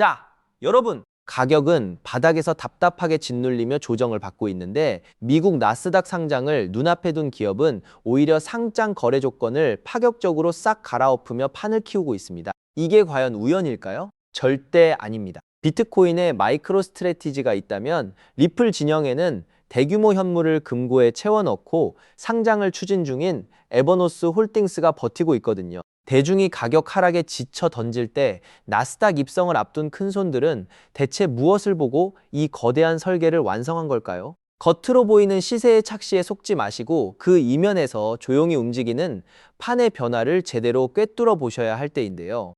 자, 여러분, 가격은 바닥에서 답답하게 짓눌리며 조정을 받고 있는데 미국 나스닥 상장을 눈앞에 둔 기업은 오히려 상장 거래 조건을 파격적으로 싹 갈아엎으며 판을 키우고 있습니다. 이게 과연 우연일까요? 절대 아닙니다. 비트코인에 마이크로 스트래티지가 있다면 리플 진영에는 대규모 현물을 금고에 채워 넣고 상장을 추진 중인 에버노스 홀딩스가 버티고 있거든요. 대중이 가격 하락에 지쳐 던질 때 나스닥 입성을 앞둔 큰손들은 대체 무엇을 보고 이 거대한 설계를 완성한 걸까요? 겉으로 보이는 시세의 착시에 속지 마시고 그 이면에서 조용히 움직이는 판의 변화를 제대로 꿰뚫어 보셔야 할 때인데요.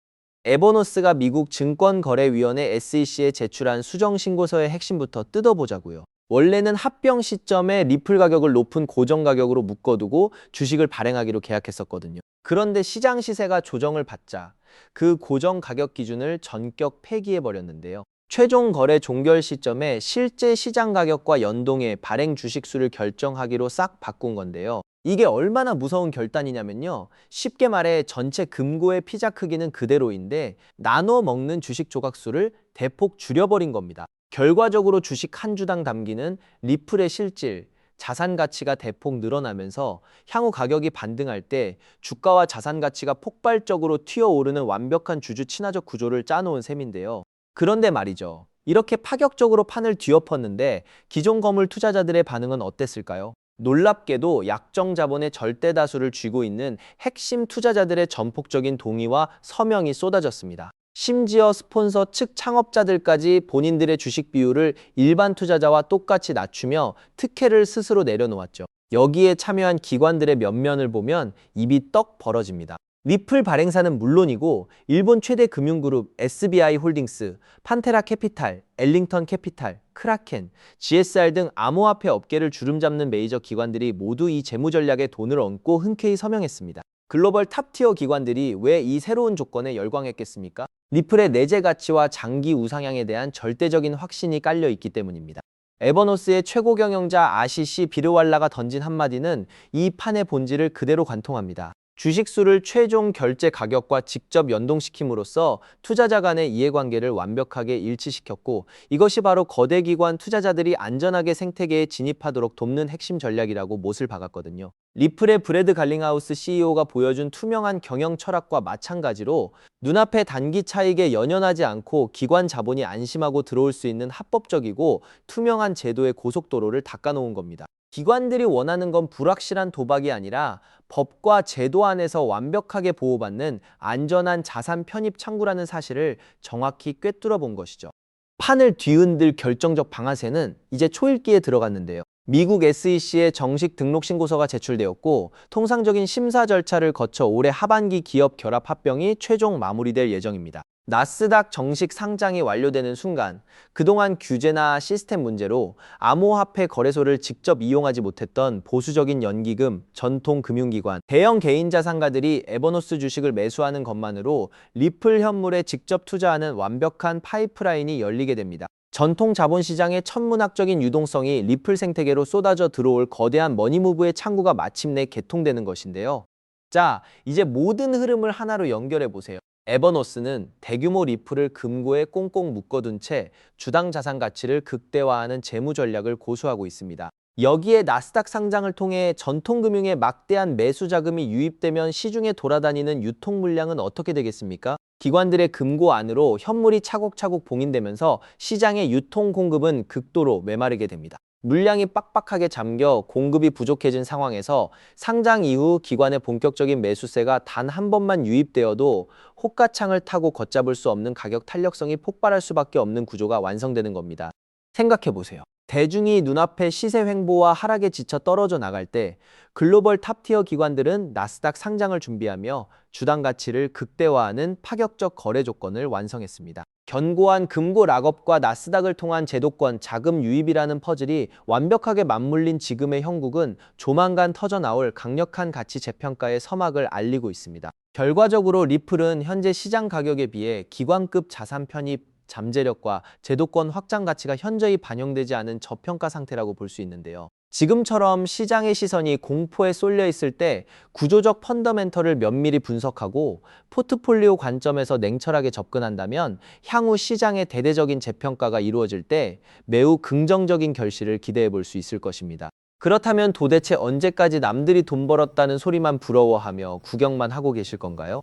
에버노스가 미국 증권거래위원회 SEC에 제출한 수정신고서의 핵심부터 뜯어보자고요. 원래는 합병 시점에 리플 가격을 높은 고정 가격으로 묶어두고 주식을 발행하기로 계약했었거든요. 그런데 시장 시세가 조정을 받자 그 고정 가격 기준을 전격 폐기해버렸는데요. 최종 거래 종결 시점에 실제 시장 가격과 연동해 발행 주식 수를 결정하기로 싹 바꾼 건데요. 이게 얼마나 무서운 결단이냐면요. 쉽게 말해 전체 금고의 피자 크기는 그대로인데 나눠 먹는 주식 조각 수를 대폭 줄여버린 겁니다. 결과적으로 주식 한 주당 담기는 리플의 실질, 자산 가치가 대폭 늘어나면서 향후 가격이 반등할 때 주가와 자산 가치가 폭발적으로 튀어오르는 완벽한 주주 친화적 구조를 짜놓은 셈인데요. 그런데 말이죠. 이렇게 파격적으로 판을 뒤엎었는데 기존 거물 투자자들의 반응은 어땠을까요? 놀랍게도 약정 자본의 절대 다수를 쥐고 있는 핵심 투자자들의 전폭적인 동의와 서명이 쏟아졌습니다. 심지어 스폰서 측 창업자들까지 본인들의 주식 비율을 일반 투자자와 똑같이 낮추며 특혜를 스스로 내려놓았죠. 여기에 참여한 기관들의 면면을 보면 입이 떡 벌어집니다. 리플 발행사는 물론이고 일본 최대 금융그룹 SBI 홀딩스, 판테라 캐피탈, 엘링턴 캐피탈, 크라켄, GSR 등 암호화폐 업계를 주름잡는 메이저 기관들이 모두 이 재무 전략에 돈을 얹고 흔쾌히 서명했습니다. 글로벌 탑티어 기관들이 왜 이 새로운 조건에 열광했겠습니까? 리플의 내재 가치와 장기 우상향에 대한 절대적인 확신이 깔려 있기 때문입니다. 에버노스의 최고 경영자 아시시 비르왈라가 던진 한마디는 이 판의 본질을 그대로 관통합니다. 주식수를 최종 결제 가격과 직접 연동시킴으로써 투자자 간의 이해관계를 완벽하게 일치시켰고 이것이 바로 거대 기관 투자자들이 안전하게 생태계에 진입하도록 돕는 핵심 전략이라고 못을 박았거든요. 리플의 브래드 갈링하우스 CEO가 보여준 투명한 경영 철학과 마찬가지로 눈앞의 단기 차익에 연연하지 않고 기관 자본이 안심하고 들어올 수 있는 합법적이고 투명한 제도의 고속도로를 닦아놓은 겁니다. 기관들이 원하는 건 불확실한 도박이 아니라 법과 제도 안에서 완벽하게 보호받는 안전한 자산 편입 창구라는 사실을 정확히 꿰뚫어 본 것이죠. 판을 뒤흔들 결정적 방아쇠는 이제 초읽기에 들어갔는데요. 미국 SEC에 정식 등록 신고서가 제출되었고 통상적인 심사 절차를 거쳐 올해 하반기 기업 결합 합병이 최종 마무리될 예정입니다. 나스닥 정식 상장이 완료되는 순간 그동안 규제나 시스템 문제로 암호화폐 거래소를 직접 이용하지 못했던 보수적인 연기금, 전통 금융기관, 대형 개인 자산가들이 에버노스 주식을 매수하는 것만으로 리플 현물에 직접 투자하는 완벽한 파이프라인이 열리게 됩니다. 전통 자본시장의 천문학적인 유동성이 리플 생태계로 쏟아져 들어올 거대한 머니무브의 창구가 마침내 개통되는 것인데요. 자, 이제 모든 흐름을 하나로 연결해 보세요. 에버노스는 대규모 리플을 금고에 꽁꽁 묶어둔 채 주당 자산 가치를 극대화하는 재무 전략을 고수하고 있습니다. 여기에 나스닥 상장을 통해 전통금융에 막대한 매수 자금이 유입되면 시중에 돌아다니는 유통 물량은 어떻게 되겠습니까? 기관들의 금고 안으로 현물이 차곡차곡 봉인되면서 시장의 유통 공급은 극도로 메마르게 됩니다. 물량이 빡빡하게 잠겨 공급이 부족해진 상황에서 상장 이후 기관의 본격적인 매수세가 단 한 번만 유입되어도 호가창을 타고 걷잡을 수 없는 가격 탄력성이 폭발할 수밖에 없는 구조가 완성되는 겁니다. 생각해보세요. 대중이 눈앞에 시세 횡보와 하락에 지쳐 떨어져 나갈 때 글로벌 탑티어 기관들은 나스닥 상장을 준비하며 주당 가치를 극대화하는 파격적 거래 조건을 완성했습니다. 견고한 금고 락업과 나스닥을 통한 제도권 자금 유입이라는 퍼즐이 완벽하게 맞물린 지금의 형국은 조만간 터져나올 강력한 가치 재평가의 서막을 알리고 있습니다. 결과적으로 리플은 현재 시장 가격에 비해 기관급 자산 편입 잠재력과 제도권 확장 가치가 현저히 반영되지 않은 저평가 상태라고 볼 수 있는데요. 지금처럼 시장의 시선이 공포에 쏠려 있을 때 구조적 펀더멘털을 면밀히 분석하고 포트폴리오 관점에서 냉철하게 접근한다면 향후 시장의 대대적인 재평가가 이루어질 때 매우 긍정적인 결실을 기대해 볼 수 있을 것입니다. 그렇다면 도대체 언제까지 남들이 돈 벌었다는 소리만 부러워하며 구경만 하고 계실 건가요?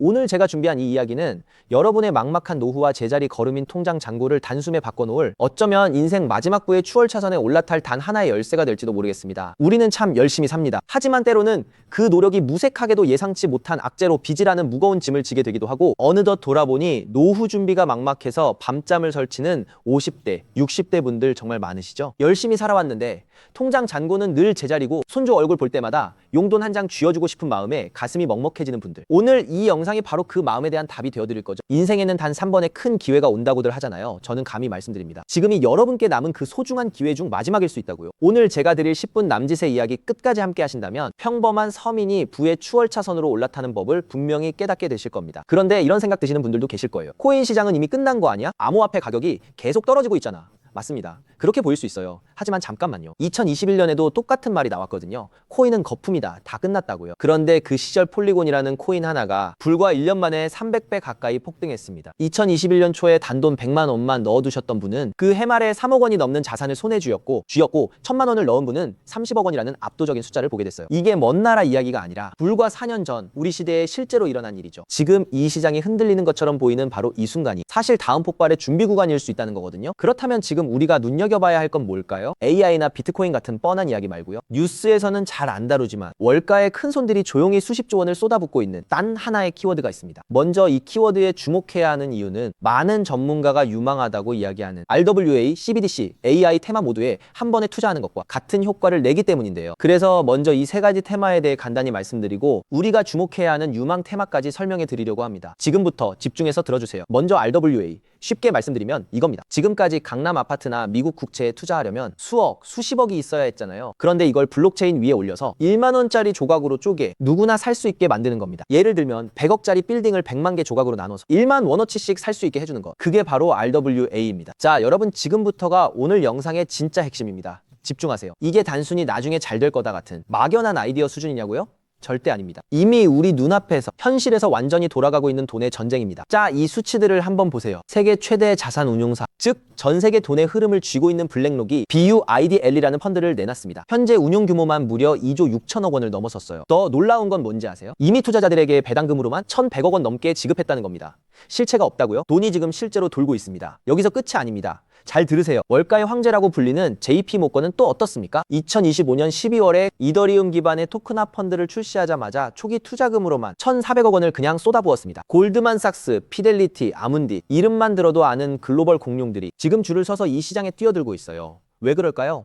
오늘 제가 준비한 이 이야기는 여러분의 막막한 노후와 제자리 걸음인 통장 잔고를 단숨에 바꿔놓을 어쩌면 인생 마지막 부의 추월 차선에 올라탈 단 하나의 열쇠가 될지도 모르겠습니다. 우리는 참 열심히 삽니다. 하지만 때로는 그 노력이 무색하게도 예상치 못한 악재로 빚이라는 무거운 짐을 지게 되기도 하고 어느덧 돌아보니 노후 준비가 막막해서 밤잠을 설치는 50대, 60대 분들 정말 많으시죠? 열심히 살아왔는데 통장 잔고는 늘 제자리고 손주 얼굴 볼 때마다 용돈 한 장 쥐어주고 싶은 마음에 가슴이 먹먹해지는 분들. 오늘 이 영상이 바로 그 마음에 대한 답이 되어드릴 거죠. 인생에는 단 3번의 큰 기회가 온다고들 하잖아요. 저는 감히 말씀드립니다. 지금이 여러분께 남은 그 소중한 기회 중 마지막일 수 있다고요. 오늘 제가 드릴 10분 남짓의 이야기 끝까지 함께 하신다면 평범한 서민이 부의 추월 차선으로 올라타는 법을 분명히 깨닫게 되실 겁니다. 그런데 이런 생각 드시는 분들도 계실 거예요. 코인 시장은 이미 끝난 거 아니야? 암호화폐 가격이 계속 떨어지고 있잖아. 맞습니다. 그렇게 보일 수 있어요. 하지만 잠깐만요. 2021년에도 똑같은 말이 나왔거든요. 코인은 거품이다. 다 끝났다고요. 그런데 그 시절 폴리곤이라는 코인 하나가 불과 1년 만에 300배 가까이 폭등했습니다. 2021년 초에 단돈 100만 원만 넣어두셨던 분은 그 해말에 3억 원이 넘는 자산을 손에 쥐었고 1000만 원을 넣은 분은 30억 원이라는 압도적인 숫자를 보게 됐어요. 이게 먼 나라 이야기가 아니라 불과 4년 전 우리 시대에 실제로 일어난 일이죠. 지금 이 시장이 흔들리는 것처럼 보이는 바로 이 순간이 사실 다음 폭발의 준비 구간일 수 있다는 거거든요. 그렇다면 지금 우리가 눈여겨봐야 할 건 뭘까요? AI나 비트코인 같은 뻔한 이야기 말고요. 뉴스에서는 잘 안 다루지만 월가의 큰 손들이 조용히 수십조 원을 쏟아붓고 있는 단 하나의 키워드가 있습니다. 먼저 이 키워드에 주목해야 하는 이유는 많은 전문가가 유망하다고 이야기하는 RWA, CBDC, AI 테마 모두에 한 번에 투자하는 것과 같은 효과를 내기 때문인데요. 그래서 먼저 이 세 가지 테마에 대해 간단히 말씀드리고 우리가 주목해야 하는 유망 테마까지 설명해 드리려고 합니다. 지금부터 집중해서 들어주세요. 먼저 RWA. 쉽게 말씀드리면 이겁니다. 지금까지 강남 아파트나 미국 국채에 투자하려면 수억, 수십억이 있어야 했잖아요. 그런데 이걸 블록체인 위에 올려서 1만 원짜리 조각으로 쪼개 누구나 살 수 있게 만드는 겁니다. 예를 들면 100억짜리 빌딩을 100만 개 조각으로 나눠서 1만 원어치씩 살 수 있게 해주는 것. 그게 바로 RWA입니다. 자, 여러분 지금부터가 오늘 영상의 진짜 핵심입니다. 집중하세요. 이게 단순히 나중에 잘 될 거다 같은 막연한 아이디어 수준이냐고요? 절대 아닙니다. 이미 우리 눈앞에서 현실에서 완전히 돌아가고 있는 돈의 전쟁입니다. 자, 이 수치들을 한번 보세요. 세계 최대 자산 운용사, 즉 전 세계 돈의 흐름을 쥐고 있는 블랙록이 BUIDL이라는 펀드를 내놨습니다. 현재 운용 규모만 무려 2조 6천억 원을 넘어섰어요. 더 놀라운 건 뭔지 아세요? 이미 투자자들에게 배당금으로만 1,100억 원 넘게 지급했다는 겁니다. 실체가 없다고요? 돈이 지금 실제로 돌고 있습니다. 여기서 끝이 아닙니다. 잘 들으세요. 월가의 황제라고 불리는 JP모건은 또 어떻습니까? 2025년 12월에 이더리움 기반의 토크나 펀드를 출시하자마자 초기 투자금으로만 1,400억 원을 그냥 쏟아부었습니다. 골드만삭스, 피델리티, 아문디 이름만 들어도 아는 글로벌 공룡들이 지금 줄을 서서 이 시장에 뛰어들고 있어요. 왜 그럴까요?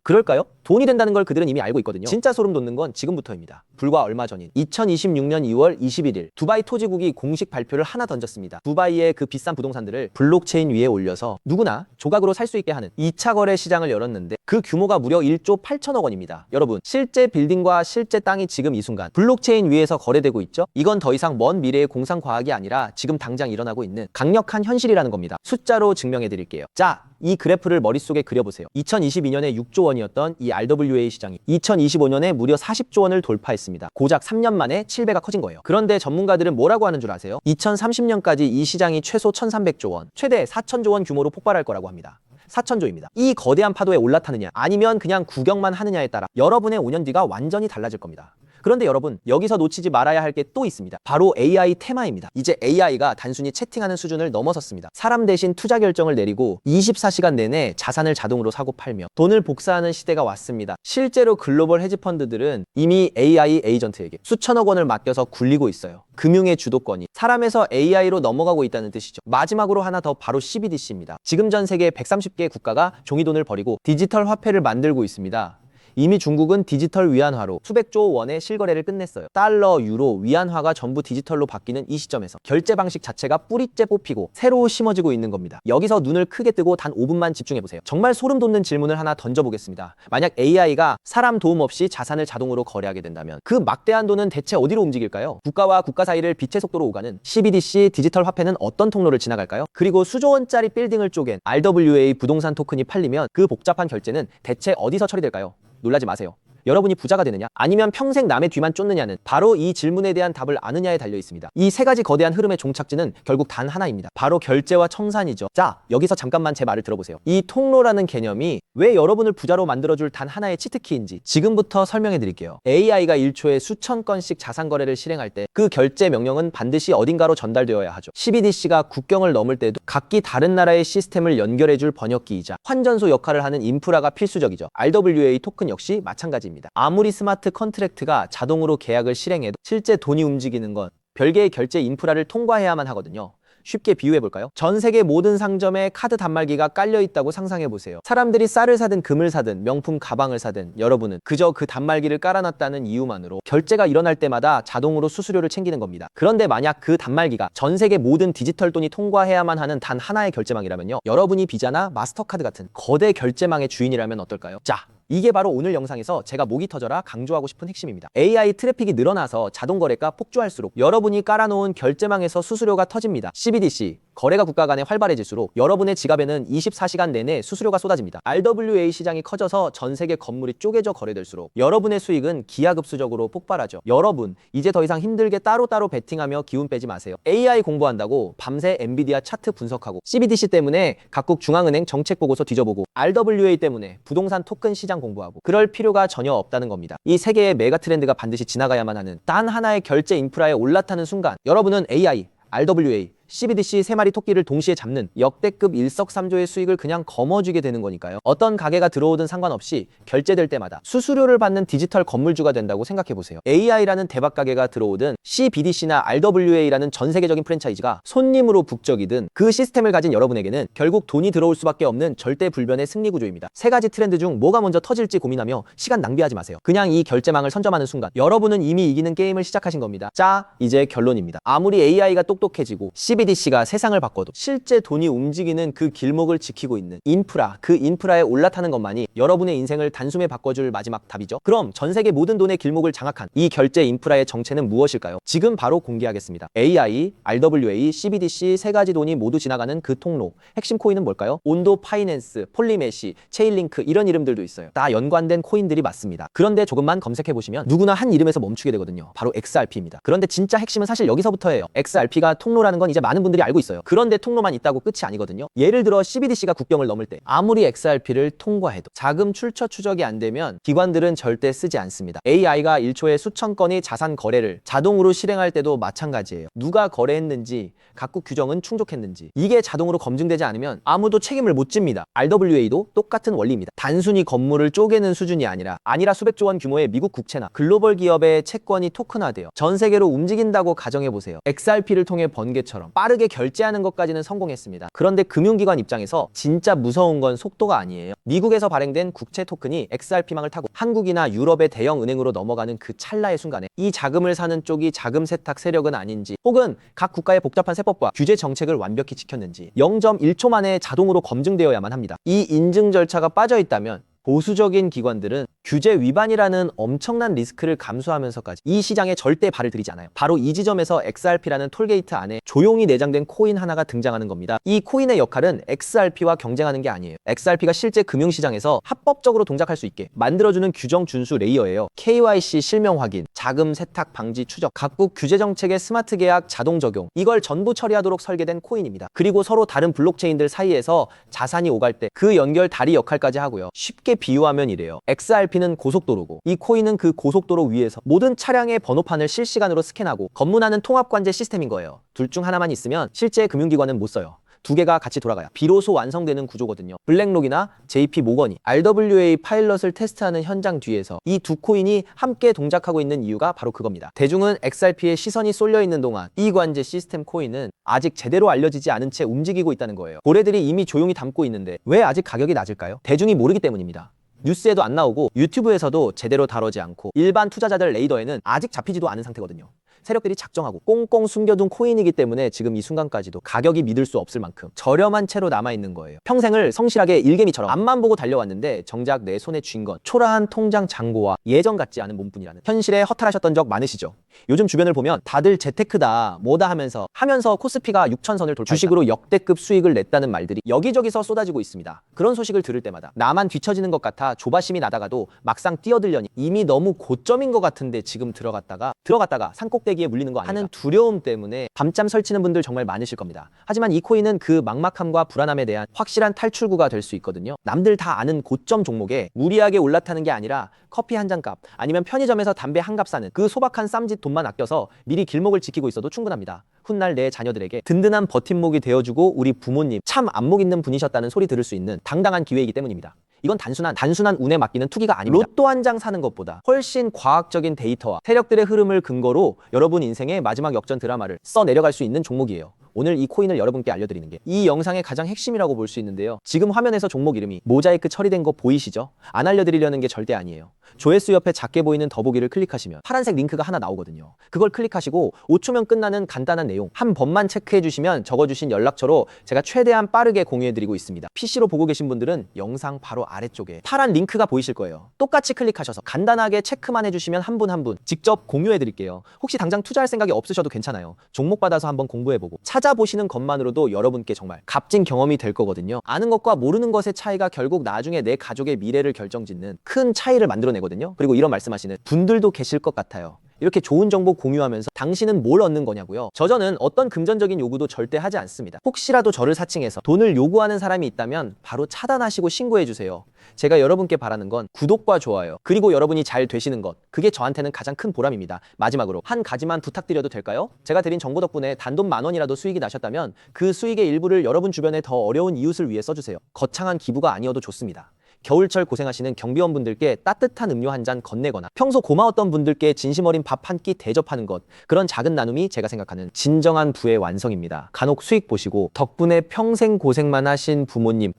돈이 된다는 걸 그들은 이미 알고 있거든요. 진짜 소름 돋는 건 지금부터입니다. 불과 얼마 전인 2026년 2월 21일 두바이 토지국이 공식 발표를 하나 던졌습니다. 두바이의 그 비싼 부동산들을 블록체인 위에 올려서 누구나 조각으로 살 수 있게 하는 2차 거래 시장을 열었는데 그 규모가 무려 1조 8천억 원입니다. 여러분, 실제 빌딩과 실제 땅이 지금 이 순간 블록체인 위에서 거래되고 있죠? 이건 더 이상 먼 미래의 공상과학이 아니라 지금 당장 일어나고 있는 강력한 현실이라는 겁니다. 숫자로 증명해 드릴게요. 자, 이 그래프를 머릿속에 그려보세요. 2022년에 6조 원이었던 이 RWA 시장이 2025년에 무려 40조 원을 돌파했습니다. 고작 3년 만에 7배가 커진 거예요. 그런데 전문가들은 뭐라고 하는 줄 아세요? 2030년까지 이 시장이 최소 1,300조 원, 최대 4,000조 원 규모로 폭발할 거라고 합니다. 4,000조입니다. 이 거대한 파도에 올라타느냐 아니면 그냥 구경만 하느냐에 따라 여러분의 5년 뒤가 완전히 달라질 겁니다. 그런데 여러분, 여기서 놓치지 말아야 할 게 또 있습니다. 바로 AI 테마입니다. 이제 AI가 단순히 채팅하는 수준을 넘어섰습니다. 사람 대신 투자 결정을 내리고 24시간 내내 자산을 자동으로 사고 팔며 돈을 복사하는 시대가 왔습니다. 실제로 글로벌 헤지펀드들은 이미 AI 에이전트에게 수천억 원을 맡겨서 굴리고 있어요. 금융의 주도권이 사람에서 AI로 넘어가고 있다는 뜻이죠. 마지막으로 하나 더, 바로 CBDC입니다. 지금 전 세계 130개 국가가 종이돈을 버리고 디지털 화폐를 만들고 있습니다. 이미 중국은 디지털 위안화로 수백조 원의 실거래를 끝냈어요. 달러, 유로, 위안화가 전부 디지털로 바뀌는 이 시점에서 결제 방식 자체가 뿌리째 뽑히고 새로 심어지고 있는 겁니다. 여기서 눈을 크게 뜨고 단 5분만 집중해보세요. 정말 소름 돋는 질문을 하나 던져보겠습니다. 만약 AI가 사람 도움 없이 자산을 자동으로 거래하게 된다면 그 막대한 돈은 대체 어디로 움직일까요? 국가와 국가 사이를 빛의 속도로 오가는 CBDC 디지털 화폐는 어떤 통로를 지나갈까요? 그리고 수조 원짜리 빌딩을 쪼갠 RWA 부동산 토큰이 팔리면 그 복잡한 결제는 대체 어디서 처리될까요? 놀라지 마세요. 여러분이 부자가 되느냐 아니면 평생 남의 뒤만 쫓느냐는 바로 이 질문에 대한 답을 아느냐에 달려 있습니다. 이 세 가지 거대한 흐름의 종착지는 결국 단 하나입니다. 바로 결제와 청산이죠. 자, 여기서 잠깐만 제 말을 들어보세요. 이 통로라는 개념이 왜 여러분을 부자로 만들어줄 단 하나의 치트키인지 지금부터 설명해 드릴게요. AI가 1초에 수천 건씩 자산 거래를 실행할 때 그 결제 명령은 반드시 어딘가로 전달되어야 하죠. CBDC가 국경을 넘을 때도 각기 다른 나라의 시스템을 연결해줄 번역기이자 환전소 역할을 하는 인프라가 필수적이죠. RWA 토큰 역시 마찬가지입니다. 아무리 스마트 컨트랙트가 자동으로 계약을 실행해도 실제 돈이 움직이는 건 별개의 결제 인프라를 통과해야만 하거든요. 쉽게 비유해볼까요? 전 세계 모든 상점에 카드 단말기가 깔려있다고 상상해보세요. 사람들이 쌀을 사든 금을 사든 명품 가방을 사든 여러분은 그저 그 단말기를 깔아놨다는 이유만으로 결제가 일어날 때마다 자동으로 수수료를 챙기는 겁니다. 그런데 만약 그 단말기가 전 세계 모든 디지털 돈이 통과해야만 하는 단 하나의 결제망이라면요. 여러분이 비자나 마스터카드 같은 거대 결제망의 주인이라면 어떨까요? 자, 이게 바로 오늘 영상에서 제가 목이 터져라 강조하고 싶은 핵심입니다. AI 트래픽이 늘어나서 자동거래가 폭주할수록 여러분이 깔아놓은 결제망에서 수수료가 터집니다. CBDC, 거래가 국가 간에 활발해질수록 여러분의 지갑에는 24시간 내내 수수료가 쏟아집니다. RWA 시장이 커져서 전 세계 건물이 쪼개져 거래될수록 여러분의 수익은 기하급수적으로 폭발하죠. 여러분, 이제 더 이상 힘들게 따로따로 베팅하며 기운 빼지 마세요. AI 공부한다고 밤새 엔비디아 차트 분석하고 CBDC 때문에 각국 중앙은행 정책 보고서 뒤져보고 RWA 때문에 부동산 토큰 시장 공부하고 그럴 필요가 전혀 없다는 겁니다. 이 세 개의 메가 트렌드가 반드시 지나가야만 하는 단 하나의 결제 인프라에 올라타는 순간 여러분은 AI, RWA, CBDC 세 마리 토끼를 동시에 잡는 역대급 일석삼조의 수익을 그냥 거머쥐게 되는 거니까요. 어떤 가게가 들어오든 상관없이 결제될 때마다 수수료를 받는 디지털 건물주가 된다고 생각해보세요. AI라는 대박 가게가 들어오든 CBDC나 RWA라는 전 세계적인 프랜차이즈가 손님으로 북적이든 그 시스템을 가진 여러분에게는 결국 돈이 들어올 수밖에 없는 절대불변의 승리 구조입니다. 세 가지 트렌드 중 뭐가 먼저 터질지 고민하며 시간 낭비하지 마세요. 그냥 이 결제망을 선점하는 순간 여러분은 이미 이기는 게임을 시작하신 겁니다. 자, 이제 결론입니다. 아무리 AI가 똑똑해지고 CBDC가 세상을 바꿔도 실제 돈이 움직이는 그 길목을 지키고 있는 인프라, 그 인프라에 올라타는 것만이 여러분의 인생을 단숨에 바꿔줄 마지막 답이죠. 그럼 전 세계 모든 돈의 길목을 장악한 이 결제 인프라의 정체는 무엇일까요? 지금 바로 공개하겠습니다. AI, RWA, CBDC 세 가지 돈이 모두 지나가는 그 통로. 핵심 코인은 뭘까요? 온도 파이낸스, 폴리메시, 체인링크 이런 이름들도 있어요. 다 연관된 코인들이 맞습니다. 그런데 조금만 검색해보시면 누구나 한 이름에서 멈추게 되거든요. 바로 XRP입니다. 그런데 진짜 핵심은 사실 여기서부터예요. XRP가 통로라는 건 이제 많은 분들이 알고 있어요. 그런데 통로만 있다고 끝이 아니거든요. 예를 들어 CBDC가 국경을 넘을 때 아무리 XRP를 통과해도 자금 출처 추적이 안 되면 기관들은 절대 쓰지 않습니다. AI가 1초에 수천 건의 자산 거래를 자동으로 실행할 때도 마찬가지예요. 누가 거래했는지, 각국 규정은 충족했는지 이게 자동으로 검증되지 않으면 아무도 책임을 못 집니다. RWA도 똑같은 원리입니다. 단순히 건물을 쪼개는 수준이 아니라 수백조 원 규모의 미국 국채나 글로벌 기업의 채권이 토큰화되어 전 세계로 움직인다고 가정해보세요. XRP를 통해 번개처럼 빠르게 결제하는 것까지는 성공했습니다. 그런데 금융기관 입장에서 진짜 무서운 건 속도가 아니에요. 미국에서 발행된 국채 토큰이 XRP망을 타고 한국이나 유럽의 대형 은행으로 넘어가는 그 찰나의 순간에 이 자금을 사는 쪽이 자금 세탁 세력은 아닌지 혹은 각 국가의 복잡한 세법과 규제 정책을 완벽히 지켰는지 0.1초 만에 자동으로 검증되어야만 합니다. 이 인증 절차가 빠져 있다면 보수적인 기관들은 규제 위반이라는 엄청난 리스크를 감수하면서까지 이 시장에 절대 발을 들이지 않아요. 바로 이 지점에서 XRP라는 톨게이트 안에 조용히 내장된 코인 하나가 등장하는 겁니다. 이 코인의 역할은 XRP와 경쟁하는 게 아니에요. XRP가 실제 금융시장에서 합법적으로 동작할 수 있게 만들어주는 규정 준수 레이어예요. KYC 실명 확인, 자금 세탁 방지 추적, 각국 규제 정책의 스마트 계약 자동 적용 이걸 전부 처리하도록 설계된 코인입니다. 그리고 서로 다른 블록체인들 사이에서 자산이 오갈 때 그 연결 다리 역할까지 하고요. 쉽게 비유하면 이래요. XRP는 고속도로고 이 코인은 그 고속도로 위에서 모든 차량의 번호판을 실시간으로 스캔하고 검문하는 통합관제 시스템인 거예요. 둘 중 하나만 있으면 실제 금융기관은 못 써요. 두 개가 같이 돌아가야 비로소 완성되는 구조거든요. 블랙록이나 JP 모건이 RWA 파일럿을 테스트하는 현장 뒤에서 이 두 코인이 함께 동작하고 있는 이유가 바로 그겁니다. 대중은 XRP에 시선이 쏠려 있는 동안 이 관제 시스템 코인은 아직 제대로 알려지지 않은 채 움직이고 있다는 거예요. 고래들이 이미 조용히 담고 있는데 왜 아직 가격이 낮을까요? 대중이 모르기 때문입니다. 뉴스에도 안 나오고 유튜브에서도 제대로 다루지 않고 일반 투자자들 레이더에는 아직 잡히지도 않은 상태거든요. 세력들이 작정하고 꽁꽁 숨겨둔 코인이기 때문에 지금 이 순간까지도 가격이 믿을 수 없을 만큼 저렴한 채로 남아있는 거예요. 평생을 성실하게 일개미처럼 앞만 보고 달려왔는데 정작 내 손에 쥔 건 초라한 통장 잔고와 예전 같지 않은 몸뿐이라는 현실에 허탈하셨던 적 많으시죠? 요즘 주변을 보면 다들 재테크다 뭐다 하면서 코스피가 6,000선을 돌파 주식으로 역대급 수익을 냈다는 말들이 여기저기서 쏟아지고 있습니다. 그런 소식을 들을 때마다 나만 뒤처지는 것 같아 조바심이 나다가도 막상 뛰어들려니 이미 너무 고점인 것 같은데 지금 들어갔다가 산꼭대기에 물리는 거 아닌가 하는 두려움 때문에 밤잠 설치는 분들 정말 많으실 겁니다. 하지만 이 코인은 그 막막함과 불안함에 대한 확실한 탈출구가 될 수 있거든요. 남들 다 아는 고점 종목에 무리하게 올라타는 게 아니라 커피 한 잔 값 아니면 편의점에서 담배 한 값 사는 그 소박한 쌈짓 돈만 아껴서 미리 길목을 지키고 있어도 충분합니다. 훗날 내 자녀들에게 든든한 버팀목이 되어주고 우리 부모님 참 안목 있는 분이셨다는 소리 들을 수 있는 당당한 기회이기 때문입니다. 이건 단순한 운에 맡기는 투기가 아닙니다. 로또 한 장 사는 것보다 훨씬 과학적인 데이터와 세력들의 흐름을 근거로 여러분 인생의 마지막 역전 드라마를 써내려갈 수 있는 종목이에요. 오늘 이 코인을 여러분께 알려드리는 게 이 영상의 가장 핵심이라고 볼 수 있는데요. 지금 화면에서 종목 이름이 모자이크 처리된 거 보이시죠? 안 알려드리려는 게 절대 아니에요. 조회수 옆에 작게 보이는 더보기를 클릭하시면 파란색 링크가 하나 나오거든요. 그걸 클릭하시고 5초면 끝나는 간단한 내용 한 번만 체크해 주시면 적어주신 연락처로 제가 최대한 빠르게 공유해드리고 있습니다. PC로 보고 계신 분들은 영상 바로 아래쪽에 파란 링크가 보이실 거예요. 똑같이 클릭하셔서 간단하게 체크만 해주시면 한 분 한 분 직접 공유해드릴게요. 혹시 당장 투자할 생각이 없으셔도 괜찮아요. 종목 받아서 한번 공부해보고 찾아보시는 것만으로도 여러분께 정말 값진 경험이 될 거거든요. 아는 것과 모르는 것의 차이가 결국 나중에 내 가족의 미래를 결정짓는 큰 차이를 만들어내거든요. 그리고 이런 말씀하시는 분들도 계실 것 같아요. 이렇게 좋은 정보 공유하면서 당신은 뭘 얻는 거냐고요? 저는 어떤 금전적인 요구도 절대 하지 않습니다. 혹시라도 저를 사칭해서 돈을 요구하는 사람이 있다면 바로 차단하시고 신고해 주세요. 제가 여러분께 바라는 건 구독과 좋아요, 그리고 여러분이 잘 되시는 것, 그게 저한테는 가장 큰 보람입니다. 마지막으로 한 가지만 부탁드려도 될까요? 제가 드린 정보 덕분에 단돈 10,000원이라도 수익이 나셨다면 그 수익의 일부를 여러분 주변에 더 어려운 이웃을 위해 써주세요. 거창한 기부가 아니어도 좋습니다. 겨울철 고생하시는 경비원분들께 따뜻한 음료 한 잔 건네거나 평소 고마웠던 분들께 진심 어린 밥 한 끼 대접하는 것, 그런 작은 나눔이 제가 생각하는 진정한 부의 완성입니다. 간혹 수익 보시고 덕분에 평생 고생만 하신 부모님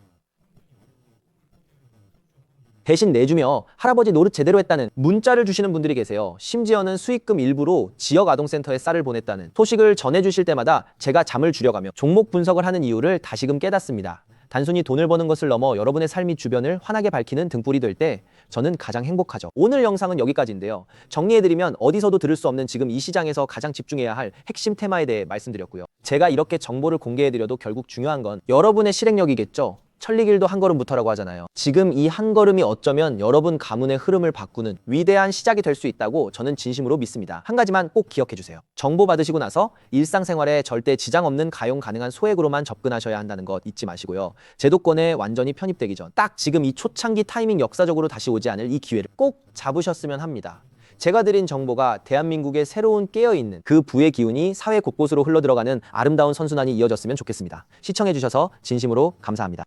대신 내주며 할아버지 노릇 제대로 했다는 문자를 주시는 분들이 계세요. 심지어는 수익금 일부로 지역 아동센터에 쌀을 보냈다는 소식을 전해주실 때마다 제가 잠을 줄여가며 종목 분석을 하는 이유를 다시금 깨닫습니다. 단순히 돈을 버는 것을 넘어 여러분의 삶이 주변을 환하게 밝히는 등불이 될 때 저는 가장 행복하죠. 오늘 영상은 여기까지인데요. 정리해드리면 어디서도 들을 수 없는 지금 이 시장에서 가장 집중해야 할 핵심 테마에 대해 말씀드렸고요. 제가 이렇게 정보를 공개해드려도 결국 중요한 건 여러분의 실행력이겠죠. 천리길도 한 걸음부터라고 하잖아요. 지금 이 한 걸음이 어쩌면 여러분 가문의 흐름을 바꾸는 위대한 시작이 될 수 있다고 저는 진심으로 믿습니다. 한 가지만 꼭 기억해 주세요. 정보 받으시고 나서 일상생활에 절대 지장 없는 가용 가능한 소액으로만 접근하셔야 한다는 것 잊지 마시고요. 제도권에 완전히 편입되기 전 딱 지금 이 초창기 타이밍 역사적으로 다시 오지 않을 이 기회를 꼭 잡으셨으면 합니다. 제가 드린 정보가 대한민국의 새로운 깨어있는 그 부의 기운이 사회 곳곳으로 흘러들어가는 아름다운 선순환이 이어졌으면 좋겠습니다. 시청해주셔서 진심으로 감사합니다.